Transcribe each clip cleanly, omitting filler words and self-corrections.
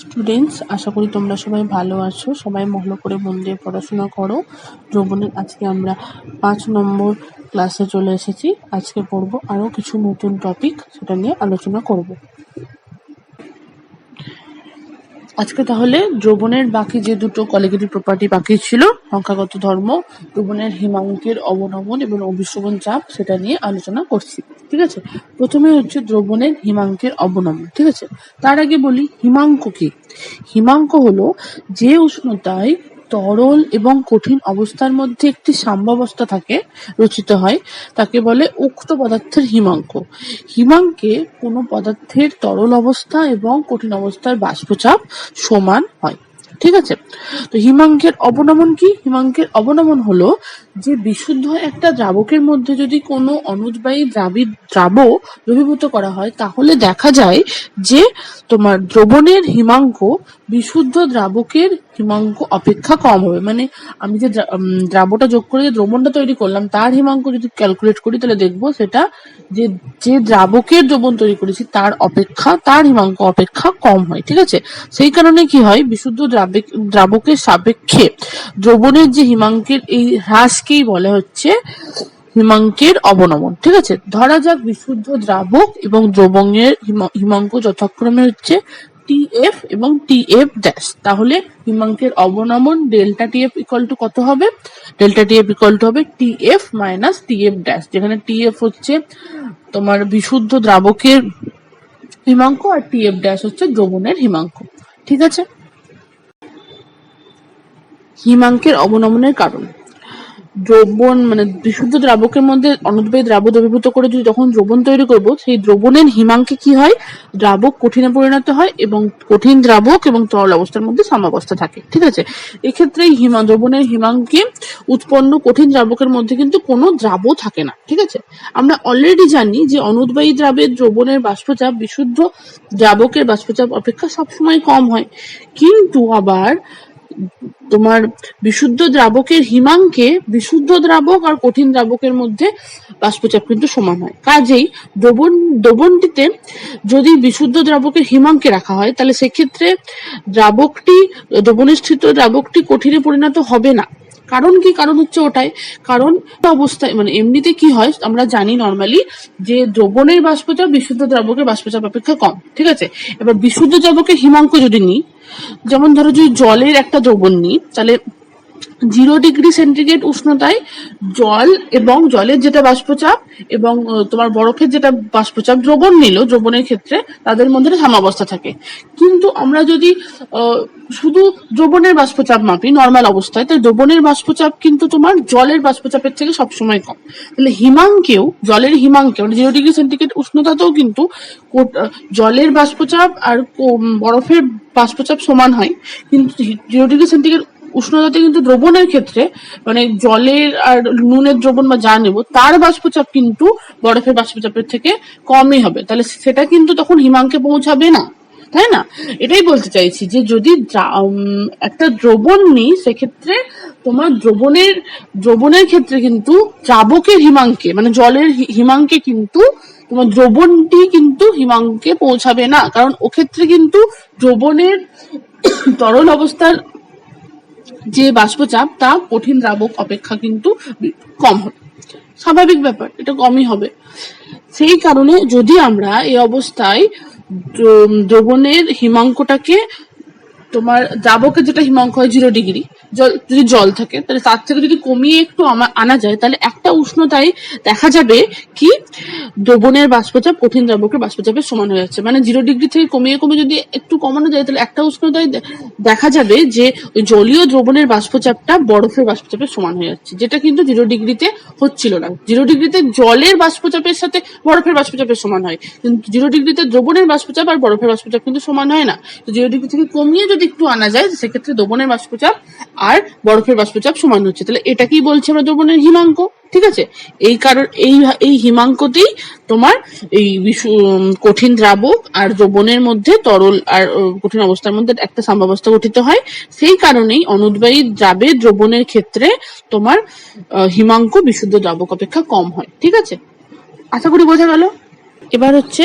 Students, আশা করি তোমরা সবাই ভালো আছো। সবাই ভালো করে মন দিয়ে পড়াশোনা করো। দ্রবণের আজকে আমরা 5 নম্বর ক্লাসে চলে এসেছি। আজকে পড়বো আরো কিছু নতুন টপিক, সেটা নিয়ে আলোচনা করব। আজকে তাহলে দ্রবণের বাকি যে দুটো কলিগেটিভ প্রপার্টি বাকি ছিল, সংখ্যাগত ধর্ম, দ্রবণের হিমাঙ্কের অবনমন এবং অভিশ্রবণ চাপ, সেটা নিয়ে আলোচনা করছি। ঠিক আছে, প্রথমে হচ্ছে দ্রবণের হিমাঙ্কের অবনমন। ঠিক আছে, তার আগে বলি হিমাঙ্ক কি। হিমাঙ্ক হলো যে উষ্ণতায় তরল এবং কঠিন অবস্থার মধ্যে একটি সাম্যাবস্থা থাকে, রচিত হয়, তাকে বলে উক্ত পদার্থের হিমাঙ্ক। হিমাঙ্কে কোনো পদার্থের তরল অবস্থা এবং কঠিন অবস্থার বাষ্পচাপ সমান হয়। ঠিক আছে, তো হিমাঙ্কের অবনমন কি? হিমাঙ্কের অবনমন হলো যে বিশুদ্ধ একটা দ্রাবকের মধ্যে যদি কোনো অনুদ্বায়ী দ্রবীভূত করা হয়, তাহলে দেখা যায় যে তোমার দ্রবণের হিমাঙ্ক বিশুদ্ধ দ্রাবকের হিমাঙ্ক অপেক্ষা কম হবে। মানে আমি যে দ্রাবটা যোগ করে যে দ্রবণটা তৈরি করলাম, তার হিমাঙ্ক যদি ক্যালকুলেট করি, তাহলে দেখবো সেটা যে দ্রাবকের দ্রবণ তৈরি করেছি তার হিমাঙ্ক অপেক্ষা কম হয়। ঠিক আছে, সেই কারণে কি হয়, বিশুদ্ধ দ্রাবকের সাপেক্ষে দ্রবণের যে হিমাঙ্কের এই হ্রাসকেই বলে হচ্ছে হিমাঙ্কের অবনমন। ঠিক আছে, ধরা যাক বিশুদ্ধ দ্রাবক এবং দ্রবণের হিমাঙ্ক যথাক্রমে হচ্ছে টিএফ এবং টিএফ ড্যাশ। তাহলে হিমাঙ্কের অবনমন ডেল্টা টিএফ ইকুয়াল টু কত হবে? ডেল্টা টিএফ ইকুয়াল টু হবে টিএফ মাইনাস টিএফ ড্যাশ, যেখানে টিএফ হচ্ছে তোমার বিশুদ্ধ দ্রাবকের হিমাঙ্ক আর টিএফ ড্যাশ হচ্ছে দ্রবণের হিমাঙ্ক। ঠিক আছে, হিমাঙ্কের অবনমনের কারণ। দ্রবণ মানে বিশুদ্ধ দ্রাবকের মধ্যে অনুদ্বায়ী দ্রবীভূত করে যদি যখন দ্রবণ তৈরি করব, সেই দ্রবণের হিমাঙ্কে কি হয়, দ্রাবক কঠিনে পরিণত হয় এবং কঠিন দ্রাবক এবং তরল অবস্থার মধ্যে সাম্যাবস্থা থাকে। ঠিক আছে, এক্ষেত্রে দ্রবণের হিমাঙ্কে উৎপন্ন কঠিন দ্রাবকের মধ্যে কিন্তু কোনো দ্রাব থাকে না। ঠিক আছে, আমরা অলরেডি জানি যে অনুদ্বায়ী দ্রাবের দ্রবণের বাষ্পচাপ বিশুদ্ধ দ্রাবকের বাষ্পচাপ অপেক্ষা সবসময় কম হয়, কিন্তু আবার তোমার বিশুদ্ধ দ্রাবকের হিমাঙ্কে বিশুদ্ধ দ্রাবক আর কঠিন দ্রাবকের মধ্যে বাষ্পচাপ কিন্তু সমান হয়। কাজেই দ্রবণটিতে যদি বিশুদ্ধ দ্রাবকের হিমাঙ্কে রাখা হয়, তাহলে সেক্ষেত্রে দ্রবণে স্থিত দ্রাবকটি কঠিনে পরিণত হবে না। কারণ কি? কারণ হচ্ছে ওটাই, কারণ অবস্থায় মানে এমনিতে কি হয়, আমরা জানি নর্মালি যে দ্রবণের বাষ্পচাপ বিশুদ্ধ দ্রাবকের বাষ্পচাপ অপেক্ষা কম। ঠিক আছে, এবার বিশুদ্ধ দ্রাবকের হিমাঙ্ক যদি নিই, যেমন ধরো যদি জলের একটা দ্রবণ নিই, তাহলে 0 ডিগ্রি সেন্টিগ্রেড উষ্ণতায় জল এবং জলের যেটা বাষ্পচাপ এবং তোমার বরফের যেটা বাষ্পচাপ দ্রবণ নিল, দ্রবণের ক্ষেত্রে তাদের মধ্যে সাম্যাবস্থা থাকে। কিন্তু আমরা যদি শুধু দ্রবণের বাষ্পচাপ মাপি নর্মাল অবস্থায়, তাহলে দ্রবণের বাষ্পচাপ কিন্তু তোমার জলের বাষ্পচাপের থেকে সবসময় কম। তাহলে জলের হিমাঙ্কে মানে 0 ডিগ্রি সেন্টিগ্রেড উষ্ণতাতেও কিন্তু জলের বাষ্পচাপ আর বরফের বাষ্পচাপ সমান হয়, কিন্তু 0 ডিগ্রি সেন্টিগ্রেড উষ্ণতাতে কিন্তু দ্রবণের ক্ষেত্রে মানে জলের আর নুনের দ্রবণ বা যা নেব, তার বাষ্পচাপ কিন্তু বরফের বাষ্পচাপের থেকে কমই হবে। তাহলে সেটা কিন্তু তখন হিমাঙ্কে পৌঁছাবে না, তাই না? এটাই বলতে চাইছি যে যদি একটা দ্রবণ নিই, সেক্ষেত্রে তোমার দ্রবণের ক্ষেত্রে কিন্তু দ্রাবকের হিমাঙ্কে মানে জলের হিমাঙ্কে কিন্তু তোমার দ্রবণটি কিন্তু হিমাঙ্কে পৌঁছাবে না, কারণ ওক্ষেত্রে কিন্তু দ্রবণের তরল অবস্থার যে বাষ্পচাপ তা কঠিন দ্রাবক অপেক্ষা কিন্তু কম হবে। স্বাভাবিক ব্যাপার, এটা কমই হবে। সেই কারণে যদি আমরা এই অবস্থায় দ্রবণের হিমাঙ্কটাকে তোমার দ্রাবকের যেটা হিমাঙ্ক হয় 0 ডিগ্রি, যদি জল থাকে, তাহলে তার থেকে যদি কমিয়ে একটু আনা যায়, তাহলে একটা উষ্ণতায় দেখা যাবে কি দ্রবণের বাষ্পচাপ কঠিন দ্রাবকের বাষ্পচাপের সমান হয়ে যাচ্ছে। মানে 0 ডিগ্রি থেকে কমিয়ে যদি একটু কমানো যায়, তাহলে একটা উষ্ণতায় দেখা যাবে যে ওই জলীয় দ্রবণের বাষ্পচাপটা বরফের বাষ্পচাপের সমান হয়ে যাচ্ছে, যেটা কিন্তু 0 ডিগ্রিতে হচ্ছিল না। 0 ডিগ্রিতে জলের বাষ্পচাপের সাথে বরফের বাষ্পচাপের সমান হয়, কিন্তু 0 ডিগ্রিতে দ্রবণের বাষ্পচাপ আর বরফের বাষ্পচাপ কিন্তু সমান হয় না। তো 0 ডিগ্রি থেকে কমিয়ে যদি একটু আনা যায়, সেক্ষেত্রে দ্রবণের বাষ্পচাপ আর বরফের বাষ্পচাপ সমান হচ্ছে। তাহলে এটা কি বলছে আমরা, দ্রবণের হিমাঙ্ক। ঠিক আছে, এই কারণ এই হিমাঙ্কতেই তোমার এই কঠিন দ্রাবক আর দ্রবণের মধ্যে তরল আর কঠিন অবস্থার মধ্যে একটা সাম্যাবস্থা গঠিত হয়। সেই কারণেই অনুদ্বায়ী দ্রবণের ক্ষেত্রে তোমার হিমাঙ্ক বিশুদ্ধ দ্রাবক অপেক্ষা কম হয়। ঠিক আছে, আশা করি বোঝা গেল। এবার হচ্ছে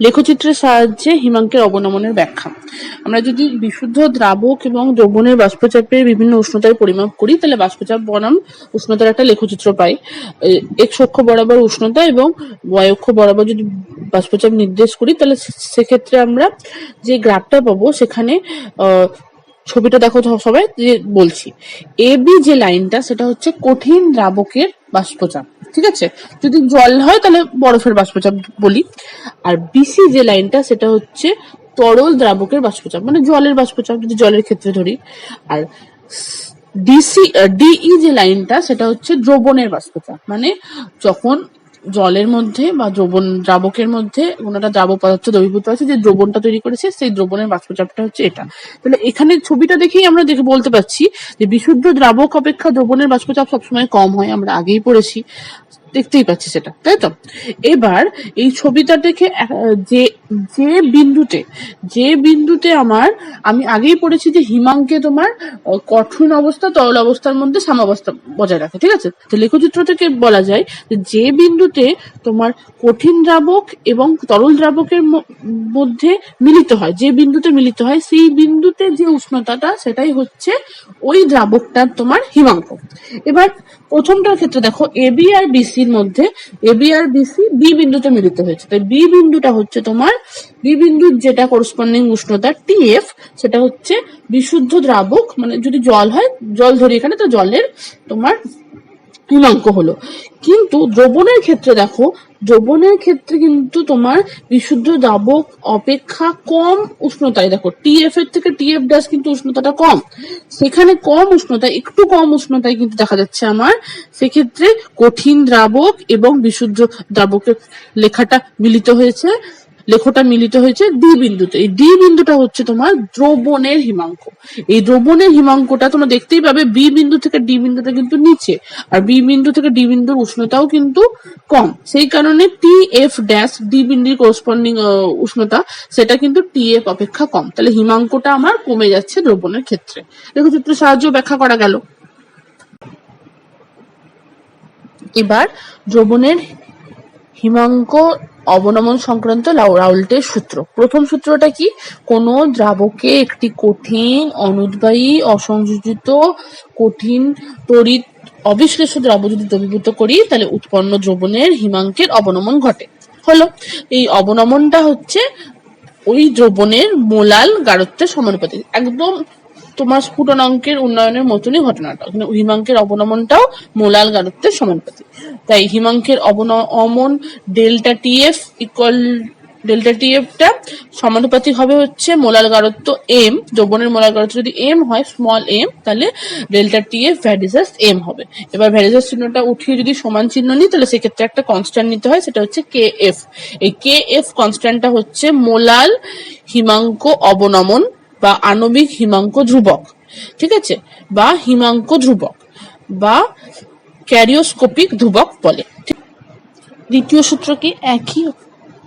লেখচিত্রের সাহায্যে হিমাঙ্কের অবনমনের ব্যাখ্যা। আমরা যদি বিশুদ্ধ দ্রাবক এবং দ্রবণের বাষ্পচাপের বিভিন্ন উষ্ণতায় পরিমাপ করি, তাহলে বাষ্পচাপ বনাম উষ্ণতার একটা লেখচিত্র পাই। এক্স অক্ষ বরাবর উষ্ণতা এবং ওয়াই অক্ষ বরাবর যদি বাষ্পচাপ নির্দেশ করি, তাহলে সেক্ষেত্রে আমরা যে গ্রাফটা পাবো সেখানে ছবিটা দেখো সবাই, যে বলছি এ বি যে লাইনটা সেটা হচ্ছে কঠিন দ্রাবকের বাষ্পচাপ, ঠিক আছে। যদি জল হয় তাহলে বরফের বাষ্পচাপ বলি। আর বিসি যে লাইনটা সেটা হচ্ছে তরল দ্রাবকের বাষ্পচাপ, মানে জলের বাষ্পচাপ যদি জলের ক্ষেত্রে ধরি। আর ডিই যে লাইনটা সেটা হচ্ছে দ্রবণের বাষ্পচাপ, মানে যখন জলের মধ্যে বা দ্রাবকের মধ্যে কোনো একটা দ্রাবক পদার্থ দ্রবীভূত আছে, যে দ্রবণটা তৈরি করেছে সেই দ্রবণের বাষ্পচাপটা হচ্ছে এটা। তাহলে এখানে ছবিটা দেখেই আমরা বলতে পারছি যে বিশুদ্ধ দ্রাবক অপেক্ষা দ্রবণের বাষ্পচাপ সবসময় কম হয়, আমরা আগেই পড়েছি, দেখতেই পাচ্ছি সেটা, তাই তো। এবার এই ছবিটা দেখে যে যে বিন্দুতে আমি আগেই পড়েছি যে হিমাঙ্কে তোমার কঠিন অবস্থা তরল অবস্থার মধ্যে সাম্যাবস্থা বজায় রাখে, ঠিক আছে। তো লেখচিত্র থেকে বলা যায় যে বিন্দুতে তোমার কঠিন দ্রাবক এবং তরল দ্রাবকের মধ্যে মিলিত হয়, যে বিন্দুতে মিলিত হয় সেই বিন্দুতে যে উষ্ণতাটা সেটাই হচ্ছে ওই দ্রাবকটার তোমার হিমাঙ্ক। এবার প্রথমটার ক্ষেত্রে দেখো এবি আর বিসির মধ্যে এবি আর বিসি বি বিন্দুতে মিলিত হয়েছে, তাই বি বিন্দুটা হচ্ছে তোমার বি বিন্দুর যেটা করসপন্ডিং উষ্ণতা টিএফ সেটা হচ্ছে বিশুদ্ধ দ্রাবক, মানে যদি জল হয়, জল ধরি এখানে, তো জলের তোমার হিমাঙ্ক হলো। কিন্তু দ্রবণের ক্ষেত্রে দেখো, দ্রবণের ক্ষেত্রে কিন্তু তোমার বিশুদ্ধ দ্রাবক অপেক্ষা কম উষ্ণতায়, দেখো টিএফ এর থেকে টিএফ ড্যাশ কিন্তু উষ্ণতাটা কম, সেখানে কম উষ্ণতায়, একটু কম উষ্ণতায় কিন্তু দেখা যাচ্ছে আমার সেক্ষেত্রে কঠিন দ্রাবক এবং বিশুদ্ধ দ্রাবকের লেখটা মিলিত হয়েছে ডি বিন্দুতে। এই ডি বিন্দুটা হচ্ছে তোমার দ্রবণের হিমাঙ্ক। এই দ্রবণের হিমাঙ্কটা তোমরা দেখতেই পাবে বি বিন্দু থেকে ডি বিন্দুটা কিন্তু নিচে, আর বি বিন্দু থেকে ডি বিন্দুর উষ্ণতাও কিন্তু কম, সেই কারণে টি এফ ড্যাশ ডি বিন্দুর করসপন্ডিং উষ্ণতা সেটা কিন্তু টি এফ অপেক্ষা কম, তাহলে হিমাঙ্কটা আমার কমে যাচ্ছে দ্রবণের ক্ষেত্রে। লেখচিত্রের সাহায্য ব্যাখ্যা করা গেল। এবার দ্রবণের হিমাঙ্ক অবনমন সংক্রান্ত রাউল্টের সূত্র। প্রথম সূত্রটা কি, কোন দ্রাবকে একটি কঠিন অনুদ্বায়ী অসংযোজিত কঠিন তড়িৎ অবিশ্লেষ্য দ্রব্য যদি দ্রবীভূত করি, তাহলে উৎপন্ন দ্রবণের হিমাঙ্কের অবনমন ঘটে। হলো, এই অবনমনটা হচ্ছে ওই দ্রবণের মোলাল গাঢ়ত্বের সমানুপাতিক, একদম তোমার স্ফুটনাঙ্কের উন্নয়নের মতনই ঘটনাটা, হিমাঙ্কের অবনমনটাও মোলাল গাঢ়ত্বের সমানুপাতিক। তাই হিমাঙ্কের অবনমন ডেল্টা টিএফ টা সমানুপাতিক হবে হচ্ছে মোলাল গাঢ়ত্ব এম। দ্রবণের মোলাল গাঢ়ত্ব যদি এম হয়, স্মল এম, তাহলে ডেল্টা টিএফ ভ্যারিজাস এম হবে। এবার ভ্যারিজাস চিহ্নটা উঠিয়ে যদি সমান চিহ্ন নিই, তাহলে সেক্ষেত্রে একটা কনস্ট্যান্ট নিতে হয়, সেটা হচ্ছে কে এফ। এই কে এফ কনস্ট্যান্টটা হচ্ছে মোলাল হিমাঙ্ক অবনমন বা আণবিক হিমাঙ্ক ধ্রুবক, ঠিক আছে, বা হিমাঙ্ক ধ্রুবক বা ক্যারিওস্কোপিক ধ্রুবক বলে। দ্বিতীয় সূত্র কি, একই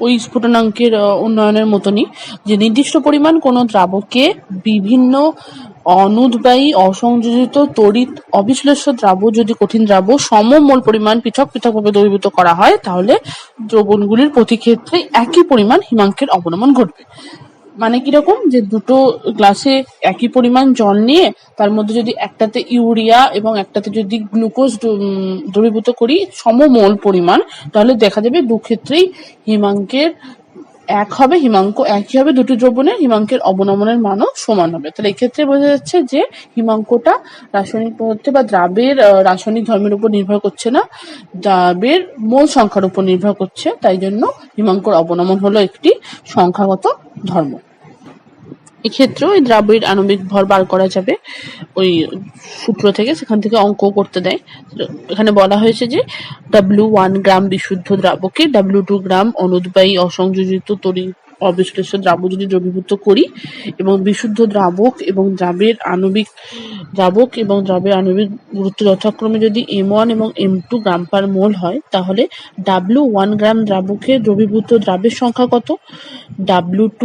ওই স্ফুটনাঙ্কের উন্নয়নের মতনই, যে নির্দিষ্ট পরিমাণ কোন দ্রাবকে বিভিন্ন অনুদ্বায়ী অসংযোজিত তড়িৎ অবিশ্লেষ্য দ্রাব্য যদি কঠিন দ্রাব্য সমমোল পরিমাণ পৃথক পৃথকভাবে দ্রবীভূত করা হয়, তাহলে দ্রবণগুলির প্রতি ক্ষেত্রে একই পরিমাণ হিমাঙ্কের অবনমন ঘটবে। মানে কিরকম, যে দুটো গ্লাসে একই পরিমাণ জল নিয়ে তার মধ্যে যদি একটাতে ইউরিয়া এবং একটাতে যদি গ্লুকোজ দ্রবীভূত করি সমমোল পরিমাণ, তাহলে দেখা যাবে দু ক্ষেত্রেই হিমাঙ্কের হিমাঙ্ক একই হবে, দুটি দ্রবণের হিমাঙ্কের অবনমনের মানও সমান হবে। তাহলে এই ক্ষেত্রে বোঝা যাচ্ছে যে হিমাঙ্কটা রাসায়নিক পদার্থে বা দ্রাবের রাসায়নিক ধর্মের উপর নির্ভর করছে না, দ্রাবের মোল সংখ্যার উপর নির্ভর করছে। তাই জন্য হিমাঙ্কর অবনমন হলো একটি সংখ্যাগত ধর্ম। এক্ষেত্রে ওই দ্রাবীর আণবিক ভর বার করা যাবে ওই সূত্র থেকে, সেখান থেকে অঙ্ক করতে দেয়। এখানে বলা হয়েছে যে W1 গ্রাম বিশুদ্ধ দ্রাবকে W2 গ্রাম অনুদ্বায়ী অসংযোজিত তড়িৎ অবিশ্লেষ্য দ্রাব্য যদি দ্রবীভূত করি এবং বিশুদ্ধ দ্রাবক এবং দ্রাবের আণবিক গুরুত্ব যথাক্রমে যদি M1 এবং M2 গ্রাম পার মোল হয়, তাহলে W1 গ্রাম দ্রাবকে দ্রবীভূত দ্রাবের সংখ্যা কত, W2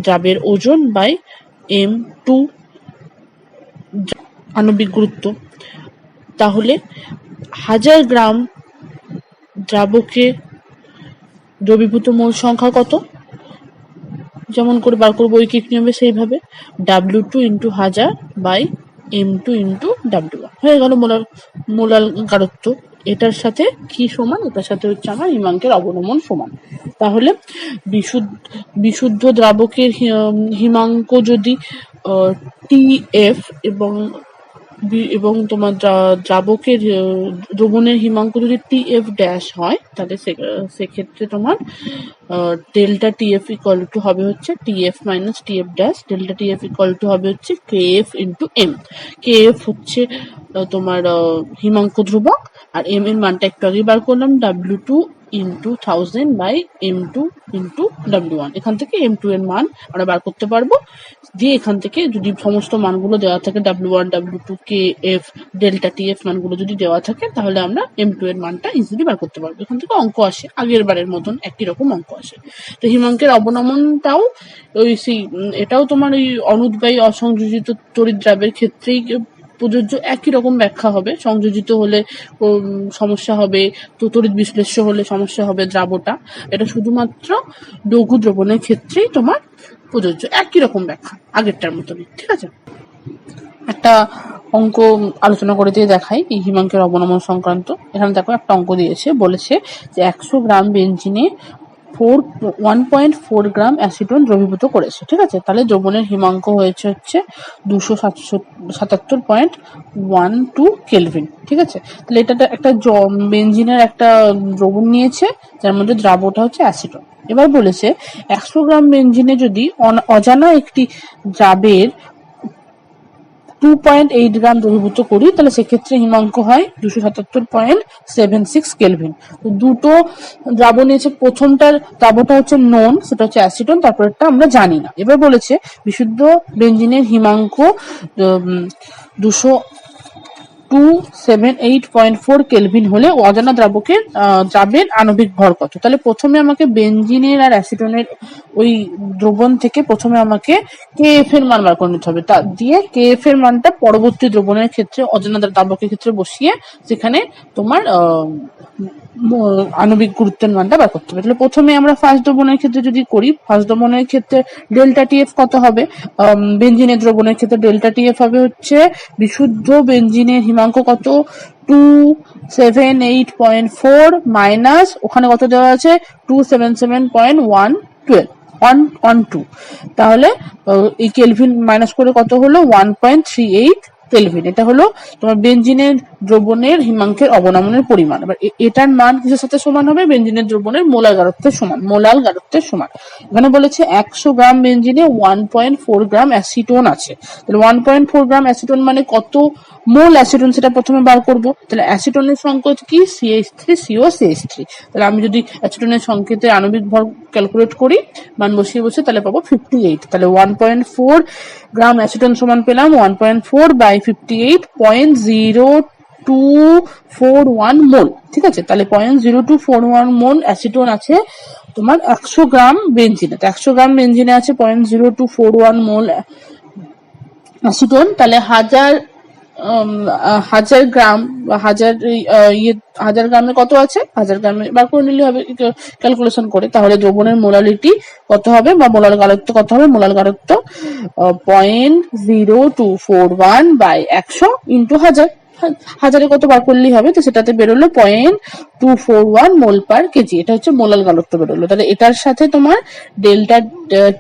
দ্রাবের ওজন বাই M2 আণবিক গুরুত্ব। তাহলে 1000 গ্রাম দ্রাবকে দ্রবীভূত মোল সংখ্যা কত, যেমন করে বার করবো ঐকিক নিয়মে সেইভাবে W2 into 1000 by M2 into W1 হয়ে গেল মোলাল গারত্ব। এটার সাথে কি সমান, এটার সাথে হচ্ছে আমার হিমাঙ্কের অবনমন সমান। তাহলে বিশুদ্ধ দ্রাবকের হিমাঙ্ক যদি TF এবং তোমার দ্রাবকের দ্রবণের হিমাঙ্ক যদি TF ড্যাশ হয়, তাহলে সেক্ষেত্রে তোমার ডেল্টা TF ইকুয়াল টু হবে হচ্ছে TF minus TF dash, delta TF equal to হবে হচ্ছে KF ইন্টু M। KF হচ্ছে তোমার হিমাঙ্ক ধ্রুবক, আর M এর মানটা একটু আগে বার করলাম W2 into 1000 by M2 into W1। এখান থেকে M2 এর মান আমরা বার করতে পারবো, দিয়ে এখান থেকে যদি সমস্ত মানগুলো দেওয়া থাকে W1 W2 KF delta TF মানগুলো যদি দেওয়া থাকে, তাহলে আমরা M2 এর মানটা ইজিলি বার করতে পারবো। এখান থেকে অঙ্ক আসে, আগের বারের মতন একই রকম অঙ্ক আসে। তো হিমাঙ্কের অবনমনটাও এটাও তোমার ওই অনুদ্বায়ী অসংযোজিত তড়িৎ দ্রাবের ক্ষেত্রেই প্রযোজ্য, একই রকম ব্যাখ্যা হবে। সংযোজিত হলে সমস্যা হবে, তো তড়িৎ বিশ্লেষ্য হলে সমস্যা হবে দ্রাবটা। এটা শুধুমাত্র লঘু দ্রবণের ক্ষেত্রেই তোমার প্রযোজ্য, একই রকম ব্যাখ্যা আগেরটার মতনই। ঠিক আছে, একটা অঙ্ক আলোচনা করে দিয়ে দেখাই এই হিমাঙ্কের অবনমন সংক্রান্ত। এখানে দেখো একটা অঙ্ক দিয়েছে, বলেছে যে 100 গ্রাম বেঞ্জিনে 1.4 গ্রাম অ্যাসিটন দ্রবীভূত করেছে। ঠিক আছে, তাহলে দ্রবণের হিমাঙ্ক হয়েছে হচ্ছে 277.12 কেলভিন। ঠিক আছে, তাহলে এটা একটা বেঞ্জিনের একটা দ্রবণ নিয়েছে, যার মধ্যে দ্রাবটা হচ্ছে অ্যাসিটন। এবার বলেছে 100 গ্রাম বেঞ্জিনে যদি অজানা একটি দ্রাবের 2.8 গ্রাম দ্রবীভূত করি, তাহলে সেক্ষেত্রে হিমাঙ্ক হয় 277.76 কেলভিন। তো দুটো দ্রাবণ নিয়েছে, প্রথমটার দ্রাবটা হচ্ছে নোন, সেটা হচ্ছে অ্যাসিটন, তারপরটা আমরা জানি না। এবার বলেছে বিশুদ্ধ বেঞ্জিনের হিমাঙ্ক 278.4 কেলভিন হলে অজানা দ্রাবের আণবিক ভর কত। তাহলে প্রথমে আমাকে বেঞ্জিনের আর অ্যাসিটনের ওই দ্রবণ থেকে প্রথমে আমাকে KF এর মান বার করে নিতে হবে, তা দিয়ে KF এর মানটা পরবর্তী দ্রবণের ক্ষেত্রে অজানা দ্রাবকের ক্ষেত্রে বসিয়ে সেখানে তোমার আণবিক গুরুত্বের মানটা বার করতে হবে। তাহলে প্রথমে আমরা ফার্স্ট দ্রবণের ক্ষেত্রে যদি করি, ফার্স্ট দ্রবণের ক্ষেত্রে ডেল্টা TF কত হবে, বেঞ্জিনের দ্রবণের ক্ষেত্রে ডেল্টা TF হবে হচ্ছে বিশুদ্ধ বেঞ্জিনের হিমাঙ্ক কত 278.4 মাইনাস ওখানে কত দেওয়া আছে 277.12, তাহলে এই কেলভিন মাইনাস করে কত হলো 1.38 কেলভিন। এটা হলো তোমার বেঞ্জিনের দ্রবণের হিমাঙ্কের অবনমনের পরিমাণ। এবার এটার মান কিসের সাথে সমান হবে, বেঞ্জিনের দ্রবণের মোলাল গারত্বের সমান। এখানে বলেছে 100 গ্রাম বেঞ্জিনে 1.4 গ্রাম অ্যাসিটন আছে, তাহলে 1.4 গ্রাম অ্যাসিটন মানে কত মোল অ্যাসিটন সেটা প্রথমে বার করব। তাহলে অ্যাসিটনের সংকেত কি CH3COCH3, তাহলে আমি যদি অ্যাসিটনের সংকেতের আণবিক ভর ক্যালকুলেট করি, মান বসিয়ে তাহলে পাবো 58। তাহলে 1.4 গ্রাম অ্যাসিটন সমান পেলাম 1.4 বাই 58.0241 মোল। ঠিক আছে, তাহলে 0.0241 মোল অ্যাসিটন আছে তোমার 100 গ্রাম বেঞ্জিনে। 100 গ্রাম বেঞ্জিনে আছে 0.0241 মোল অ্যাসিটন, তাহলে হাজার গ্রাম বা হাজার গ্রামে কত আছে, 1000 গ্রামে বার করে নিলে হবে ক্যালকুলেশন করে। তাহলে দ্রবণের মোলালিটি কত হবে বা মোলাল গারত্ব কত হবে, মোলাল গারত্ব 0.0241 বাই 100 ইন্টু 1000, হাজারে কত বার করলেই হবে, তো সেটাতে বেরোলো 0.241 মোল পার কেজি। এটা হচ্ছে মোলাল গারত্ব বেরোলো। তাহলে এটার সাথে তোমার ডেল্টা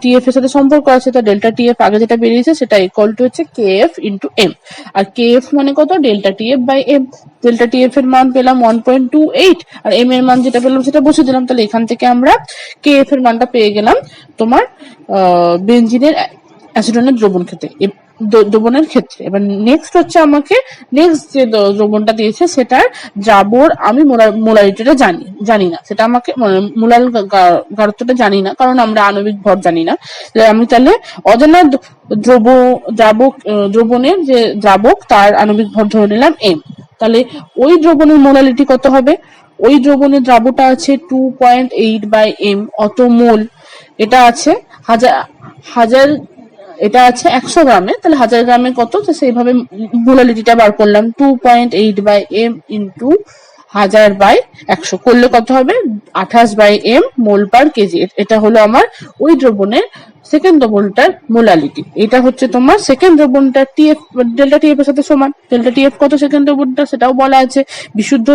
TF এর সাথে সম্পর্ক আছে, তো ডেল্টা TF আগে যেটা বেরিয়েছে সেটা ইকুয়াল টু হচ্ছে KF ইন্টু M, আর KF মানে কত delta TF by M। Delta TF এর মান পেলাম 1.28, আর M এর মান যেটা পেলাম সেটা বসে দিলাম। তাহলে এখান থেকে আমরা KF এর মানটা পেয়ে গেলাম তোমার বেঞ্জিনের অ্যাসিটনের দ্রবণের ক্ষেত্রে। এবার নেক্সট হচ্ছে আমাকে যে দ্রবণটা দিয়েছে সেটার দ্রাবর আমি মোলারিটিটা জানি না, সেটা আমাকে মোলাল গারত্বটা জানি না, কারণ আমরা আণবিক ভর জানি না। আমি তাহলে অজানা দ্রবণের যে দ্রাবক তার আণবিক ভর ধরে নিলাম M। তাহলে ওই দ্রবণের মোলালিটি কত হবে, ওই দ্রবণের দ্রাবটা আছে 2.8 বাই M অত মোল, এটা আছে হাজার এটা আছে 100 গ্রামে, তাহলে 1000 গ্রামে কত, তো সেইভাবে মোলালিটিটা বার করলাম 2.8 বাই M ইন্টু 1000/100 করলে কত হবে? 28/m মোল পার কেজি। এটা হলো আমার ওই দ্রবণের সেকেন্ড দ্রবণটার মোলালিটি। এটা হচ্ছে তোমার সেকেন্ড দ্রবণটা টিএফ, ডেল্টা টিএফ এর সাথে সমান। ডেল্টা টিএফ কত সেকেন্ড দ্রবণটা সেটাও বলা আছে। বিশুদ্ধ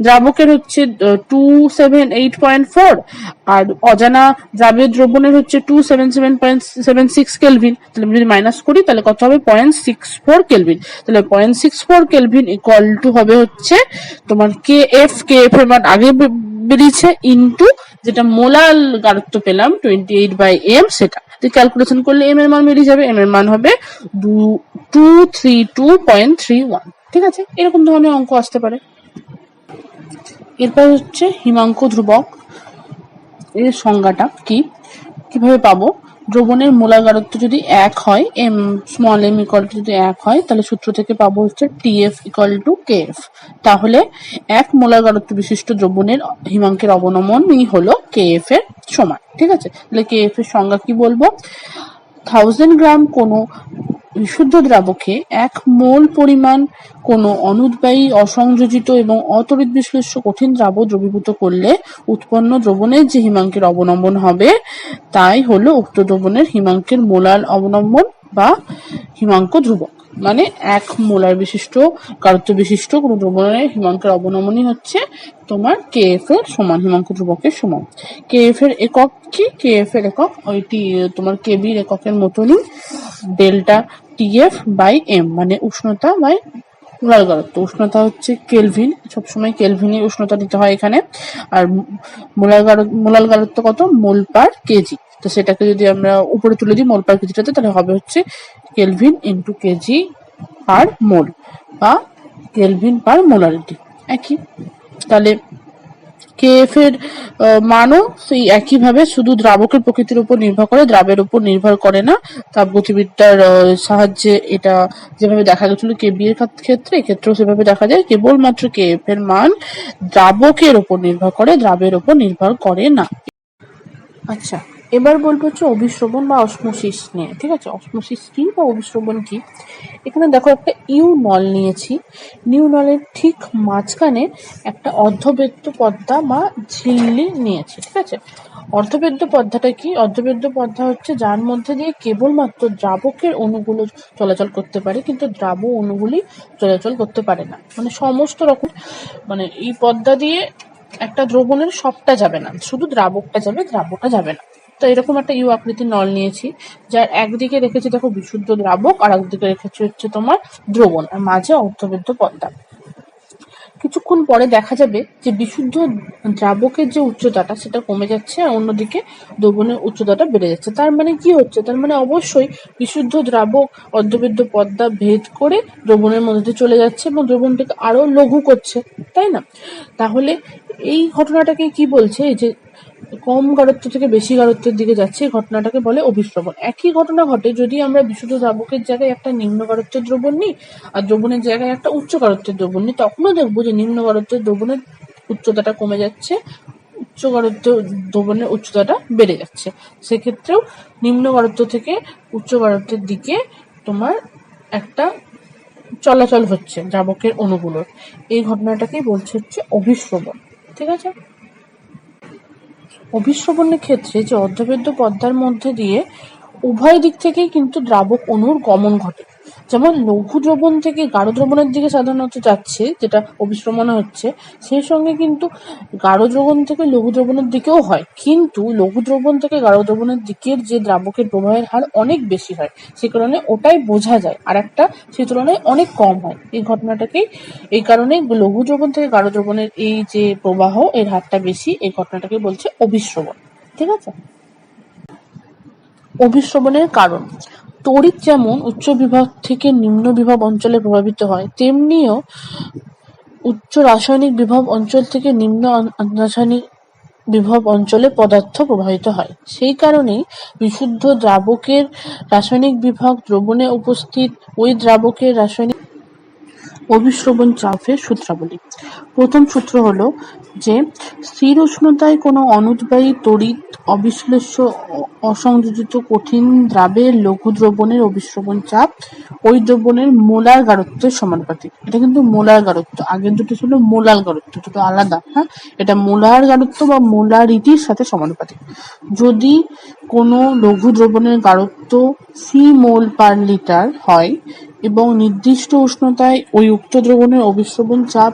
দ্রাবকের হচ্ছে 278.4, আর অজানা দ্রবণের হচ্ছে 277.76 কেলভিন। তাহলে আমি যদি মাইনাস করি তাহলে কত হবে? 0.64 কেলভিন। তাহলে 0.64 কেলভিন ইকুয়াল টু হবে হচ্ছে তোমার কেএফ এর মান আগে বেরিয়েছে ইন্টু যেটা মোলাল গারত্ব পেলাম 28/m, সেটা ক্যালকুলেশন করলে এম এর মান বেরিয়ে যাবে। এম এর মান হবে 232.31। ঠিক আছে, এরকম ধরনের অঙ্ক আসতে পারে। এরপর হচ্ছে হিমাঙ্ক ধ্রুবক। এর সংজ্ঞাটা কি, কিভাবে পাবো? দ্রবণের মোলার গারত্ব যদি 1 হয়, স্মল m ইকুয়াল টু যদি 1 হয়, তাহলে সূত্র থেকে পাবো হচ্ছে টিএফ ইকুয়াল টু কেএফ। তাহলে 1 মোলার গারত্ব বিশিষ্ট দ্রবণের হিমাঙ্কের অবনমনই হলো কেএফ এর সমান। ঠিক আছে, তাহলে কেএফ এর সংজ্ঞা কি বলবো? 1000 গ্রাম কোনো বিশুদ্ধ দ্রাবকে 1 মোল পরিমাণ কোনো অনুদ্বায়ী, অসংযোজিত এবং অতড়িৎ বিশ্লেষ্য কঠিন দ্রাবক দ্রবীভূত করলে উৎপন্ন দ্রবণের যে হিমাঙ্কের অবনমন হবে তাই হলো উক্ত দ্রবণের হিমাঙ্কের মোলার অবনমন বা হিমাঙ্ক ধ্রুবক। মানে 1 মোলার বিশিষ্ট গারত্ব বিশিষ্ট কোনো দ্রবণের হিমাঙ্কের অবনমনই হচ্ছে তোমার কেএফ এর সমান, হিমাঙ্ক ধ্রুবকের সমান। কেএফ এর একক কি? কেএফ এর একক ওইটি তোমার কেবির এককের মতনই, ডেল্টা টিএফ বাই এম, মানে উষ্ণতা বাই মোলার গারত্ব। উষ্ণতা হচ্ছে কেলভিন, সবসময় কেলভিনে উষ্ণতা দিতে হয় এখানে। আর মোলার গারত্ব কত? মোল পার কেজি। তো সেটাকে যদি আমরা উপরে তুলে দিই মোল পার কেজিটাতে, তাহলে হবে হচ্ছে কেলভিন ইন্টু কেজি পার মোল বা কেলভিন পার মোলারিটি একই। তাহলে কেএফ এর মানও সেই একইভাবে, শুধু দ্রাবকের প্রকৃতির উপর নির্ভর করে, দ্রাবের উপর নির্ভর করে না। তাপগতিবিদ্যার সাহায্যে এটা যেভাবে দেখা গেছিল কেবি এর ক্ষেত্রে, এক্ষেত্রেও সেভাবে দেখা যায়। কেবলমাত্র কেএফ এর মান দ্রাবকের উপর নির্ভর করে, দ্রাবের উপর নির্ভর করে না। আচ্ছা, এবার বলবো হচ্ছে অভিশ্রবণ বা অসমোসিস নিয়ে। ঠিক আছে, অসমোসিস কি বা অভিশ্রবণ কি? এখানে দেখো একটা ইউ নল নিয়েছি। নিউ নলের ঠিক মাঝখানে একটা অর্ধবেদ্য পর্দা বা ঝিল্লি নিয়েছি। ঠিক আছে, অর্ধবেদ্য পর্দাটা কি? অর্ধবেদ্য পর্দা হচ্ছে যার মধ্যে দিয়ে কেবলমাত্র দ্রাবকের অণুগুলো চলাচল করতে পারে, কিন্তু দ্রাব অণুগুলি চলাচল করতে পারে না। মানে সমস্ত রকম, মানে এই পর্দা দিয়ে একটা দ্রবণের সবটা যাবে না, শুধু দ্রাবকটা যাবে, দ্রাবকটা যাবে না। তো এরকম একটা ইউ আকৃতির নল নিয়েছি, যার একদিকে রেখেছি দেখো বিশুদ্ধ দ্রাবক, আর একদিকে রেখেছি হচ্ছে তোমার দ্রবণ, আর মাঝে অর্ধবেদ্য পর্দা। কিছুক্ষণ পরে দেখা যাবে যে বিশুদ্ধ দ্রাবকের যে উচ্চতাটা সেটা কমে যাচ্ছে, আর অন্যদিকে দ্রবণের উচ্চতাটা বেড়ে যাচ্ছে। তার মানে কি হচ্ছে? তার মানে অবশ্যই বিশুদ্ধ দ্রাবক অর্ধবেদ্য পর্দা ভেদ করে দ্রবণের মধ্যে দিয়ে চলে যাচ্ছে এবং দ্রবণটাকে আরো লঘু করছে, তাই না? তাহলে এই ঘটনাটাকে কি বলছে? এই যে কম গাঢ়ত্ব থেকে বেশি গাঢ়ত্বের দিকে যাচ্ছে, এই ঘটনাটাকে বলে অভিশ্রবণ। একই ঘটনা ঘটে যদি আমরা বিশুদ্ধ দ্রাবকের জায়গায় একটা নিম্ন গাঢ়ত্বের দ্রবণ নিই আর দ্রবণের জায়গায় একটা উচ্চ গাঢ়ত্বের দ্রবণ নিই, তখনও দেখবো যে নিম্ন গাঢ়ত্বের দ্রবণের উচ্চতাটা কমে যাচ্ছে, উচ্চ গাঢ়ত্ব দ্রবণের উচ্চতাটা বেড়ে যাচ্ছে। সেক্ষেত্রেও নিম্ন গাঢ়ত্ব থেকে উচ্চ গাঢ়ত্বের দিকে তোমার একটা চলাচল হচ্ছে দ্রাবকের অণুগুলোর। এই ঘটনাটাকেই বলছে হচ্ছে অভিশ্রবণ। ঠিক আছে, অভিশ্রবণের ক্ষেত্রে যে অর্ধবেদ্য পর্দার মধ্যে দিয়ে উভয় দিক থেকেই কিন্তু দ্রাবক অণুর গমন ঘটে। যেমন লঘু দ্রবণ থেকে গাঢ় দ্রবণের দিকে সাধারণত যাচ্ছে, যেটা অভিশ্রবণ হচ্ছে, সেই সঙ্গে কিন্তু গাঢ় দ্রবণ থেকে লঘু দ্রবণের দিকেও হয়, কিন্তু লঘু দ্রবণ থেকে গাঢ় দ্রবণের দিকের যে দ্রাবকের প্রবাহের হার অনেক বেশি হয়, সে কারণে ওটাই বোঝা যায়, আর একটা সেই তুলনায় অনেক কম হয়। এই ঘটনাটাকেই, এই কারণে লঘু দ্রবণ থেকে গাঢ় দ্রবণের এই যে প্রবাহ, এর হারটা বেশি, এই ঘটনাটাকে বলছে অভিশ্রবণ। ঠিক আছে, অভিশ্রবণের কারণ। তড়িৎ যেমন উচ্চ বিভব থেকে নিম্ন বিভব অঞ্চলে প্রভাবিত হয়, তেমনিও উচ্চ রাসায়নিক বিভব অঞ্চল থেকে নিম্ন রাসায়নিক বিভব অঞ্চলে পদার্থ প্রবাহিত হয়। সেই কারণেই বিশুদ্ধ দ্রাবকের রাসায়নিক বিভব দ্রবণে উপস্থিত ওই দ্রাবকের অভিস্রবণ চাপের সূত্রাবলী। প্রথম সূত্র হলো যে স্থির উষ্ণতায় কোনো অনুদ্বায়ী তড়িৎ অবিশ্লেষ্য অসংযোজিত কঠিন দ্রাবের লঘু দ্রবণের অভিস্রবণ চাপ ওই দ্রবণের মোলার গাঢ়ত্বের সমানুপাতিক। এটা কিন্তু মোলার গাঢ়ত্ব, আগের দুটো ছিল মোলার গাঢ়ত্ব, দুটো আলাদা। হ্যাঁ, এটা মোলার গাঢ়ত্ব বা মোলারিটির সাথে সমানুপাতিক। যদি কোনো লঘু দ্রবণের গাঢ়ত্ব সি মোল পার লিটার হয় এবং নির্দিষ্ট উষ্ণতায় ওই উক্ত দ্রবণের অভিস্রবণ চাপ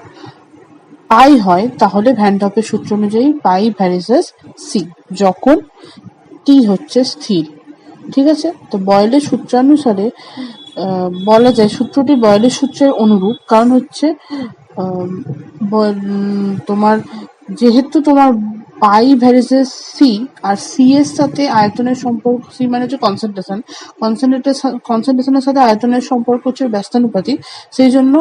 পাই হয়, তাহলে ভ্যান ডপের সূত্র অনুযায়ী পাই ভ্যারিসেস সি, যখন টি হচ্ছে স্থির। ঠিক আছে, তো বয়েলের সূত্রানুসারে বলা যায় সূত্রটি বয়েলের সূত্রের অনুরূপ, কারণ হচ্ছে তোমার যেহেতু তোমার পাই ভ্যারিসেস সি আর সি এর সাথে আয়তনের সম্পর্ক, সি মানে হচ্ছে কনসেন্ট্রেশন, কনসেন্ট্রেশনের সাথে আয়তনের সম্পর্ক হচ্ছে ব্যস্তানুপাতিক, সেই জন্য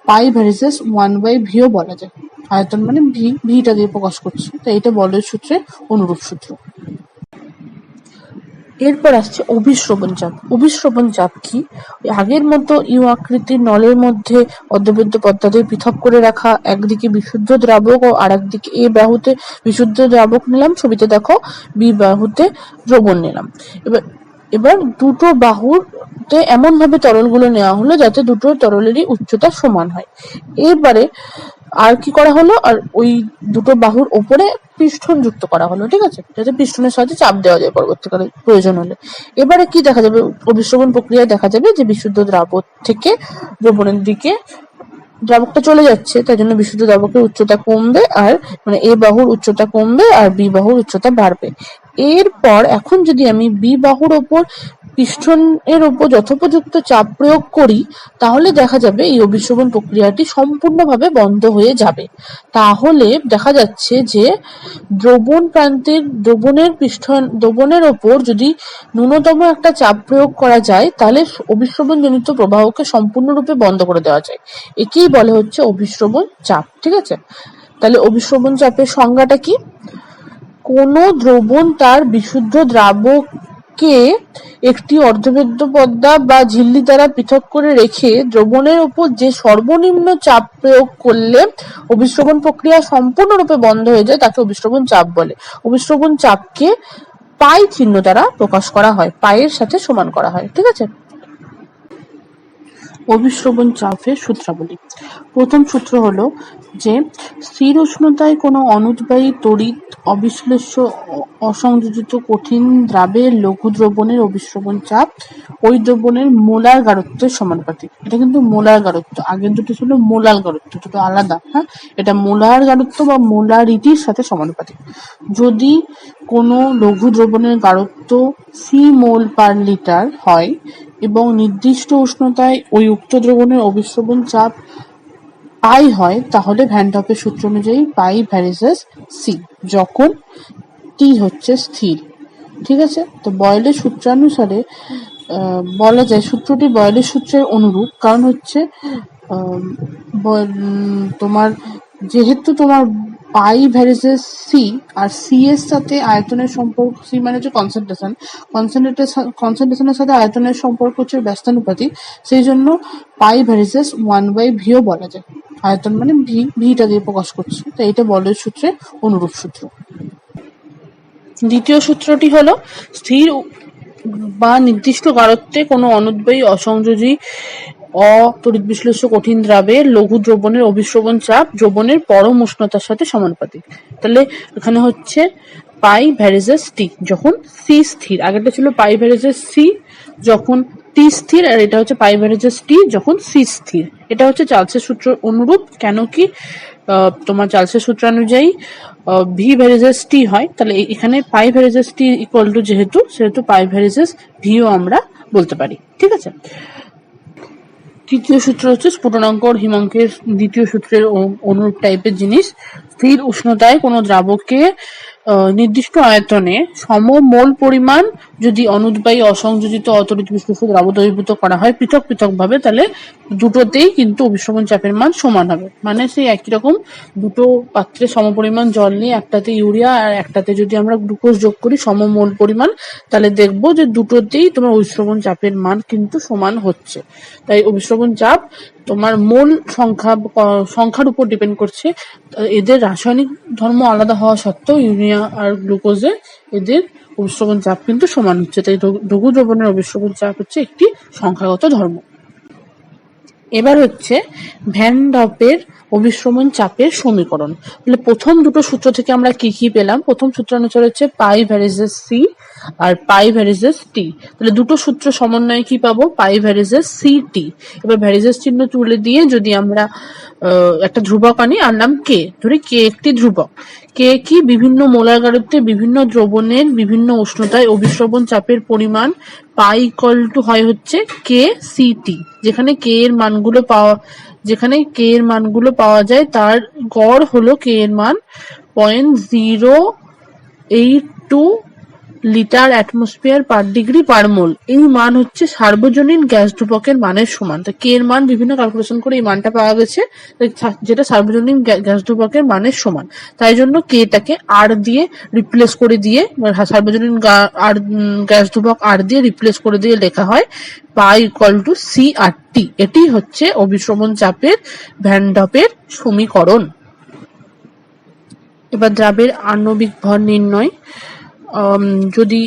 পাই ভ্যারিসেস 1/ভিও বলা যায়। আয়তন মানে ভিটা দিয়ে প্রকাশ করছে, তো এটা বলের সূত্রের অনুরূপ সূত্র। এরপর আসছে অভিস্রবণ চাপ। অভিস্রবণ চাপ কি? আগের মতো ইউ আকৃতির নলের মধ্যে অর্ধবৃত্ত পদার্থ পৃথক করে রাখা, একদিকে বিশুদ্ধ দ্রাবক ও আর একদিকে এ বাহুতে বিশুদ্ধ দ্রাবক নিলাম, ছবিতে দেখো, বি বাহুতে দ্রবণ নিলাম। এবার দুটো বাহুতে এমন ভাবে তরলগুলো নেওয়া হলো যাতে দুটো তরলেরই উচ্চতা সমান হয়। এবারে আর কি করা হলো, আর ওই দুটো বাহুর ওপরে পিস্টন যুক্ত করা হলো, ঠিক আছে, যাতে পিস্টনের সাহায্যে চাপ দেওয়া যায় পরবর্তীকালে প্রয়োজন হলে। এবারে কি দেখা যাবে, অভিস্রবণ প্রক্রিয়ায় দেখা যাবে যে বিশুদ্ধ দ্রাবক থেকে দ্রবণের দিকে দ্রাবকটা চলে যাচ্ছে, তাই জন্য বিশুদ্ধ দ্রাবকের উচ্চতা কমবে, আর মানে এ বাহুর উচ্চতা কমবে আর বি বাহুর উচ্চতা বাড়বে। এরপর এখন যদি আমি বি বাহুর ওপর পিস্টনের ওপর যথোপযুক্ত চাপ প্রয়োগ করি, তাহলে দেখা যাবে এই অভিস্রবণ প্রক্রিয়াটি সম্পূর্ণভাবে বন্ধ হয়ে যাবে। তাহলে দেখা যাচ্ছে যে দ্রবণ প্রান্তের দ্রবণের ওপর যদি ন্যূনতম একটা চাপ প্রয়োগ করা যায়, তাহলে অভিস্রবণ জনিত প্রবাহকে সম্পূর্ণরূপে বন্ধ করে দেওয়া যায়। একেই বলে হচ্ছে অভিস্রবণ চাপ। ঠিক আছে, তাহলে অভিস্রবণ চাপের সংজ্ঞাটা কি? কোনো দ্রবণ তার বিশুদ্ধ দ্রাবককে একটি অর্ধবেদ্য পর্দা বা ঝিল্লি দ্বারা পৃথক করে রেখে দ্রবণের উপর যে সর্বনিম্ন চাপ প্রয়োগ করলে অভিস্রবণ প্রক্রিয়া সম্পূর্ণরূপে বন্ধ হয়ে যায়, তাকে অভিস্রবণ চাপ বলে। অভিস্রবণ চাপকে পাই চিহ্ন দ্বারা প্রকাশ করা হয়, পাইয়ের সাথে সমান করা হয়। ঠিক আছে, অভিস্রবণ চাপের সূত্রাবলী। প্রথম সূত্র হলো যে স্থির উষ্ণতায় কোনো অনুদ্বায়ী তড়িৎ অবিশ্লেষ্য অসংযোজিত কঠিন দ্রাবের লঘু দ্রবণের অভিস্রবণ চাপ ওই দ্রবণের মোলার গাঢ়ত্বের সমানুপাতিক। এটা কিন্তু মোলার গাঢ়ত্ব, আগের দুটো ছিল মোলার গাঢ়ত্ব, দুটো আলাদা। হ্যাঁ, এটা মোলার গাঢ়ত্ব বা মোলারিটির সাথে সমানুপাতিক। যদি কোনো লঘু দ্রবণের গাঢ়ত্ব সি মোল পার লিটার হয় এবং নির্দিষ্ট উষ্ণতায় ওই উক্ত দ্রবণের অভিস্রবণ চাপ পাই হয়, তাহলে ভ্যান ডপের সূত্র অনুযায়ী পাই ভ্যারিসেস সি, যখন টি হচ্ছে স্থির। ঠিক আছে, তো বয়েলের সূত্রানুসারে বলা যায় সূত্রটি বয়েলের সূত্রের অনুরূপ, কারণ হচ্ছে তোমার যেহেতু তোমার পাই ভ্যারিসেস সি আর সি এর সাথে আয়তনের সম্পর্ক, সি মানে হচ্ছে কনসেন্ট্রেশনের সাথে আয়তনের সম্পর্ক হচ্ছে ব্যস্তানুপাতিক, সেই জন্য পাই ভ্যারিসেস 1/ভিও বলা যায়। আয়তন মানে ভিটা দিয়ে প্রকাশ করছে, তো এটা বলের সূত্রের অনুরূপ সূত্র। দ্বিতীয় সূত্রটি হলো স্থির বা নির্দিষ্ট গাঢ়ত্বে কোনো অনুদ্বায়ী অসংযোজী অতড়িৎ বিশ্লেষ্য কঠিন দ্রাবের লঘু দ্রবণের অভিস্রবণ চাপ দ্রবণের পরম উষ্ণতার সাথে সমানুপাতিক। তাহলে এখানে হচ্ছে পাই ভ্যারিসেস টি যখন সি স্থির, আগেরটা ছিল পাই ভ্যারিসেস সি যখন টি স্থির, আর এটা হচ্ছে পাই ভ্যারিসেস টি যখন সি স্থির। এটা হচ্ছে চার্লসের সূত্র অনুরূপ, কেন কি তোমার চার্লসের সূত্র অনুযায়ী ভি ভ্যারিসেস টি হয়, তাহলে এখানে পাই ভ্যারিসেস টি ইকুয়াল টু সেহেতু পাই ভ্যারিসেস ভিও আমরা বলতে পারি। ঠিক আছে, তৃতীয় সূত্র হচ্ছে স্ফুটনাঙ্ক হিমাঙ্কের দ্বিতীয় সূত্রের অনুরূপ টাইপের জিনিস। স্থির উষ্ণতায় কোনো দ্রাবককে নির্দিষ্ট আয়তনে সমমোল পরিমাণ যদি অনুদ্বায়ী অসংযোজিত অতরিত বিশ্লেষ্য দ্রাবক দ্রবীভূত করা হয় পৃথক পৃথক ভাবে, তাহলে দুটোতেই কিন্তু অভিস্রবণ চাপের মান সমান হবে। মানে সেই একই রকম দুটো পাত্রে সমপরিমাণ জল নিয়ে একটাতে ইউরিয়া আর একটাতে যদি আমরা গ্লুকোজ যোগ করি সমমোল পরিমাণ, তাহলে দেখবো যে দুটোতেই তোমার অভিস্রবণ চাপের মান কিন্তু সমান হচ্ছে। তাই অভিস্রবণ চাপ তোমার মোল সংখ্যার উপর ডিপেন্ড করছে। এদের রাসায়নিক ধর্ম আলাদা হওয়া সত্ত্বেও ইউরিয়া আর গ্লুকোজে এদের অভিস্রবণ চাপ কিন্তু সমান হচ্ছে। তাই লঘু দ্রবণের অভিস্রবণ চাপ হচ্ছে একটি সংখ্যাগত ধর্ম। এবার হচ্ছে ভ্যান ডপের অভিস্রবণ চাপের সমীকরণ। তাহলে প্রথম দুটো সূত্র থেকে আমরা কি কি পেলাম? প্রথম সূত্র অনুসারে হচ্ছে পাই ভ্যারিজেস সি আর পাই ভ্যারিজেস টি। তাহলে দুটো সূত্র সমন্বয়ে কি পাবো? পাই ভ্যারিজেস সি টি। এবার ভ্যারিজেস চিহ্ন তুলে দিয়ে যদি আমরা একটা ধ্রুবক আনি, আনলাম কে, ধরি কে একটি ধ্রুবক। কে কি? বিভিন্ন মোলার গাঢ়ত্বে বিভিন্ন দ্রবণের বিভিন্ন উষ্ণতায় অভিস্রবণ চাপের পরিমাণ পাই ইকুয়াল টু হয় হচ্ছে কে সি টি। যেখানে কে এর মানগুলো পাওয়া যায় তার গড় হলো কে এর মান 0.082 লিটার অ্যাটমসফিয়ার পার ডিগ্রি পার মোল। এই মান হচ্ছে সার্বজনীন গ্যাস ধ্রুবকের মানের সমান। তো কে এর মান বিভিন্ন ক্যালকুলেশন করে এই মানটা পাওয়া গেছে, যেটা সার্বজনীন গ্যাস ধ্রুবকের মানের সমান। তাই জন্য কে টাকে আর দিয়ে রিপ্লেস করে দিয়ে, সার্বজনীন গ্যাস ধ্রুবক আর দিয়ে রিপ্লেস করে দিয়ে লেখা হয় পাই ইকুয়াল টু সি আর টি। এটি হচ্ছে অভিস্রবণ চাপের ভ্যান ডপের সমীকরণ। এবার দ্রাবের আণবিক ভর নির্ণয়। যদি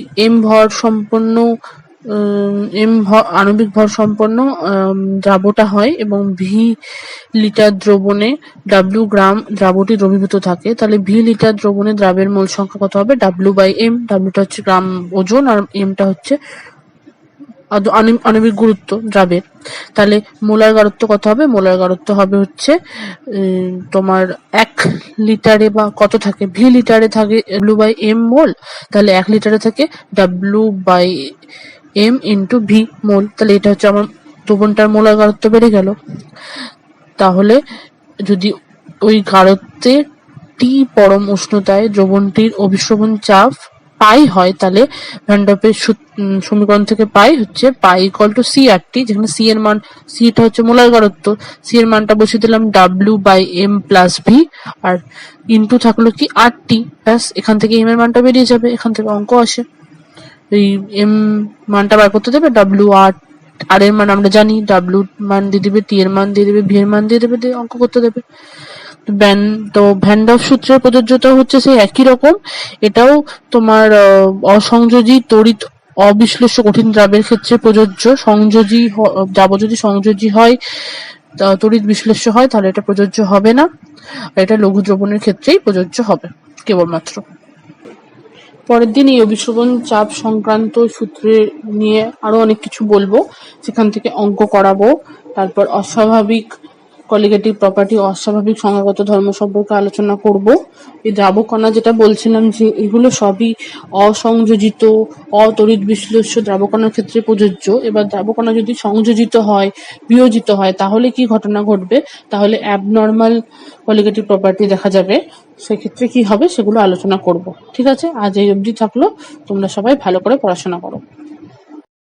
আণবিক ভর সম্পন্ন দ্রাবটা হয় এবং ভি লিটার দ্রবণে ডাব্লিউ গ্রাম দ্রাবটি দ্রবীভূত থাকে, তাহলে ভি লিটার দ্রবণে দ্রাবের মোল সংখ্যা কত হবে? W by M. ডাব্লিউটা হচ্ছে গ্রাম ওজন আর এমটা হচ্ছে আণবিক গুরুত্ব দ্রাবের। তাহলে মোলার গাঢ়ত্ব কত হবে? মোলার গাঢ়ত্ব হবে হচ্ছে তোমার 1 লিটারে বা কত থাকে? ভি লিটারে থাকে ডাব্লিউ বাই এম মোল, তাহলে 1 লিটারে থাকে W by M into V mole. তাহলে এটা হচ্ছে আমার দ্রবণটার মোলার গাঢ়ত্ব বেড়ে গেল। তাহলে যদি ওই গাঢ়ত্বে টি পরম উষ্ণতায় দ্রবণটির অভিস্রবণ চাপ পাই হয়, তাহলে ভ্যান ডপের সমীকরণ থেকে পাই হচ্ছে পাই ইকুয়াল টু সি আর টি, যেখানে সি এর মান, সিটা হচ্ছে মোলার গাঢ়ত্ব, সি এর মানটা বসিয়ে দিলাম W by M plus V, আর ইন্টু থাকলো কি আর টি, ব্যাস এখান থেকে এম এর মানটা বেরিয়ে যাবে। এখান থেকে অঙ্ক আসে, এই এম মানটা বার করতে দেবে, ডাব্লিউ আর এর মান আমরা জানি, ডাব্লিউ মান দিয়ে দিবে, টি এর মান দিয়ে দেবে, ভি এর মান দিয়ে দেবে, দিয়ে অঙ্ক করতে দেবে। ভ্যান ডপ সূত্রের প্রযোজ্যতা হচ্ছে সেই একই রকম। এটাও তোমার অসংযোজী তড়িৎ অবিশ্লেষ্য কঠিন দ্রাবের ক্ষেত্রে প্রযোজ্য। দ্রাব যদি সংযোজী হয়, তড়িৎ বিশ্লেষ্য হয়, তাহলে এটা প্রযোজ্য হবে না। এটা লঘু দ্রবণের ক্ষেত্রেই প্রযোজ্য হবে কেবলমাত্র। পরের দিন এই অভিস্রবণ চাপ সংক্রান্ত সূত্রে নিয়ে আরো অনেক কিছু বলবো, সেখান থেকে অঙ্ক করাবো। তারপর অস্বাভাবিক কলিগেটিভ প্রপার্টি, অস্বাভাবিক সংখ্যাগত ধর্ম সম্পর্কে আলোচনা করব। এই দ্রাবক কণা যেটা বলছিলাম যে এগুলো সবই অসংযোজিত অতড়িৎ বিশ্লেষ্য দ্রাবক কণার ক্ষেত্রে প্রযোজ্য। এবার দ্রাবক কণা যদি সংযোজিত হয়, বিয়োজিত হয়, তাহলে কি ঘটনা ঘটবে? তাহলে অ্যাবনর্মাল কলিগেটিভ প্রপার্টি দেখা যাবে। সেক্ষেত্রে কি হবে সেগুলো আলোচনা করব। ঠিক আছে, আজ এই অবধি থাকলো। তোমরা সবাই ভালো করে পড়াশোনা করো।